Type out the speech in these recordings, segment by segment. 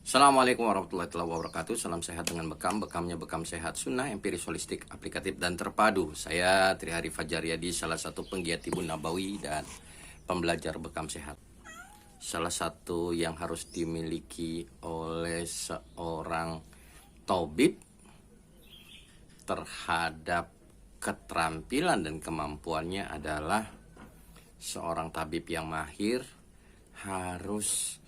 Assalamualaikum warahmatullahi wabarakatuh. Salam sehat dengan bekam. Bekamnya bekam sehat, sunnah, empiris, holistik, aplikatif, dan terpadu. Saya Trihari Fajaryadi, salah satu penggiat Tibun Nabawi dan pembelajar bekam sehat. Salah satu yang harus dimiliki oleh seorang tabib terhadap keterampilan dan kemampuannya adalah seorang tabib yang mahir harus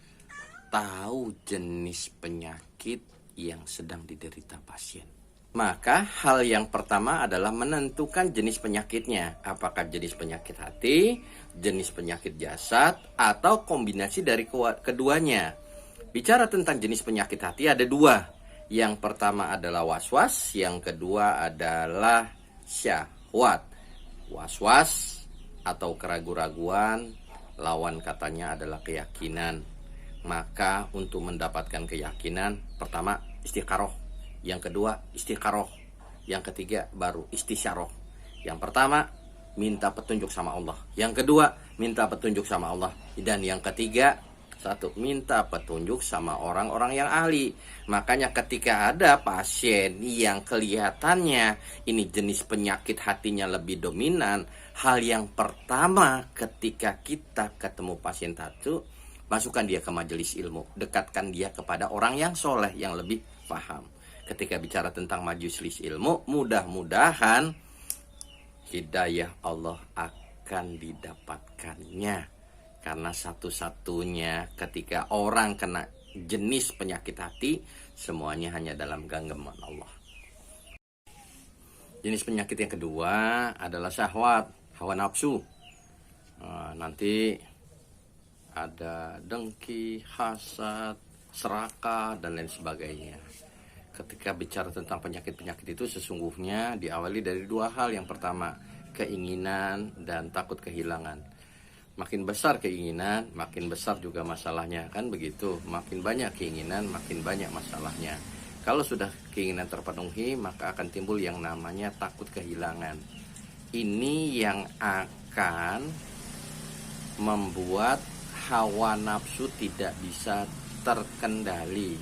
tahu jenis penyakit yang sedang diderita pasien. Maka hal yang pertama adalah menentukan jenis penyakitnya. Apakah jenis penyakit hati, jenis penyakit jasad, atau kombinasi dari keduanya. Bicara tentang jenis penyakit hati ada dua. Yang pertama adalah was-was, yang kedua adalah syahwat. Was-was atau keraguan-raguan, lawan katanya adalah keyakinan. Maka untuk mendapatkan keyakinan, pertama istiqaroh, yang kedua istiqaroh, yang ketiga baru istisyaroh. Yang pertama minta petunjuk sama Allah, yang kedua minta petunjuk sama Allah, dan yang ketiga minta petunjuk sama orang-orang yang ahli. Makanya ketika ada pasien yang kelihatannya ini jenis penyakit hatinya lebih dominan, hal yang pertama ketika kita ketemu pasien satu, masukkan dia ke majelis ilmu, dekatkan dia kepada orang yang soleh, yang lebih paham. Ketika bicara tentang majelis ilmu, mudah-mudahan hidayah Allah akan didapatkannya. Karena satu-satunya ketika orang kena jenis penyakit hati, semuanya hanya dalam genggaman Allah. Jenis penyakit yang kedua adalah syahwat, hawa nafsu. Nanti ada dengki, hasad, serakah, dan lain sebagainya. Ketika bicara tentang penyakit-penyakit itu sesungguhnya diawali dari dua hal. Yang pertama, keinginan dan takut kehilangan. Makin besar keinginan, makin besar juga masalahnya, kan begitu. Makin banyak keinginan, makin banyak masalahnya. Kalau sudah keinginan terpenuhi, maka akan timbul yang namanya takut kehilangan. Ini yang akan membuat hawa nafsu tidak bisa terkendali.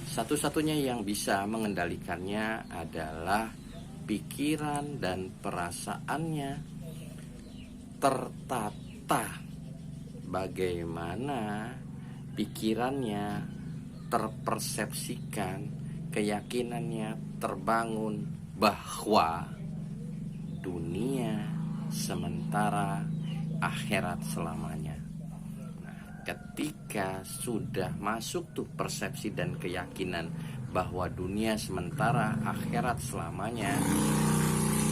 Satu-satunya yang bisa mengendalikannya adalah pikiran dan perasaannya tertata. Bagaimana pikirannya terpersepsikan, keyakinannya terbangun bahwa dunia sementara, akhirat selamanya. Ketika sudah masuk tuh persepsi dan keyakinan bahwa dunia sementara, akhirat selamanya,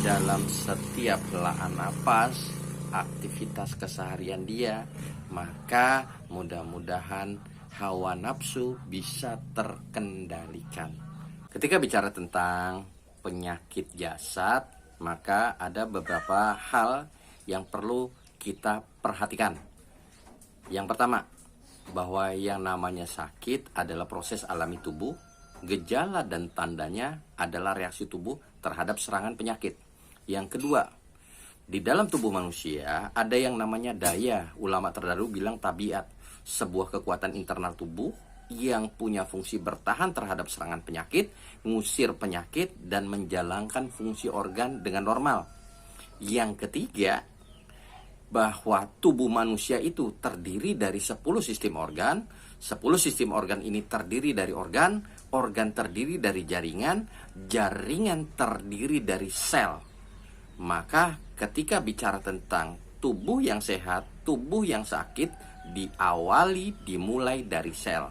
dalam setiap helaan napas, aktivitas keseharian dia, maka mudah-mudahan hawa nafsu bisa terkendalikan. Ketika bicara tentang penyakit jasad, maka ada beberapa hal yang perlu kita perhatikan. Yang pertama, bahwa yang namanya sakit adalah proses alami tubuh. Gejala dan tandanya adalah reaksi tubuh terhadap serangan penyakit. Yang kedua, di dalam tubuh manusia ada yang namanya daya. Ulama terdahulu bilang tabiat, sebuah kekuatan internal tubuh yang punya fungsi bertahan terhadap serangan penyakit, ngusir penyakit, dan menjalankan fungsi organ dengan normal. Yang ketiga, bahwa tubuh manusia itu terdiri dari 10 sistem organ. 10 sistem organ ini terdiri dari organ terdiri dari jaringan terdiri dari sel. Maka ketika bicara tentang tubuh yang sehat, tubuh yang sakit, dimulai dari sel.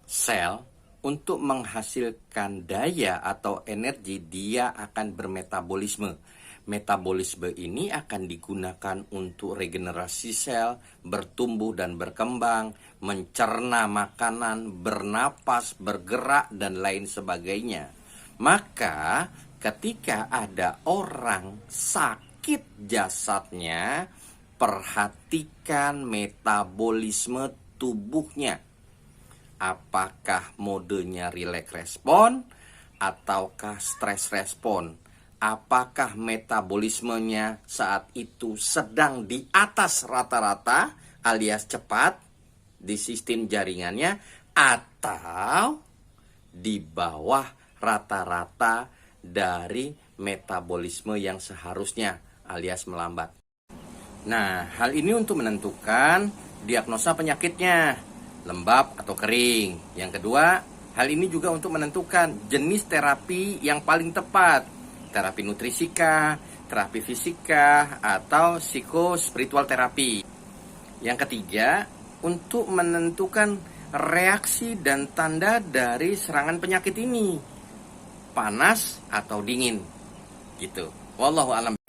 Sel untuk menghasilkan daya atau energi, dia akan bermetabolisme. Metabolisme ini akan digunakan untuk regenerasi sel, bertumbuh dan berkembang, mencerna makanan, bernapas, bergerak, dan lain sebagainya. Maka ketika ada orang sakit jasadnya, perhatikan metabolisme tubuhnya. Apakah modenya relax respon ataukah stress respon? Apakah metabolismenya saat itu sedang di atas rata-rata alias cepat di sistem jaringannya, atau di bawah rata-rata dari metabolisme yang seharusnya alias melambat. Nah, hal ini untuk menentukan diagnosa penyakitnya, lembab atau kering. Yang kedua, hal ini juga untuk menentukan jenis terapi yang paling tepat, terapi nutrisika, terapi fisika, atau psikospiritual terapi. Yang ketiga, untuk menentukan reaksi dan tanda dari serangan penyakit ini, panas atau dingin, gitu. Wallahu a'lam.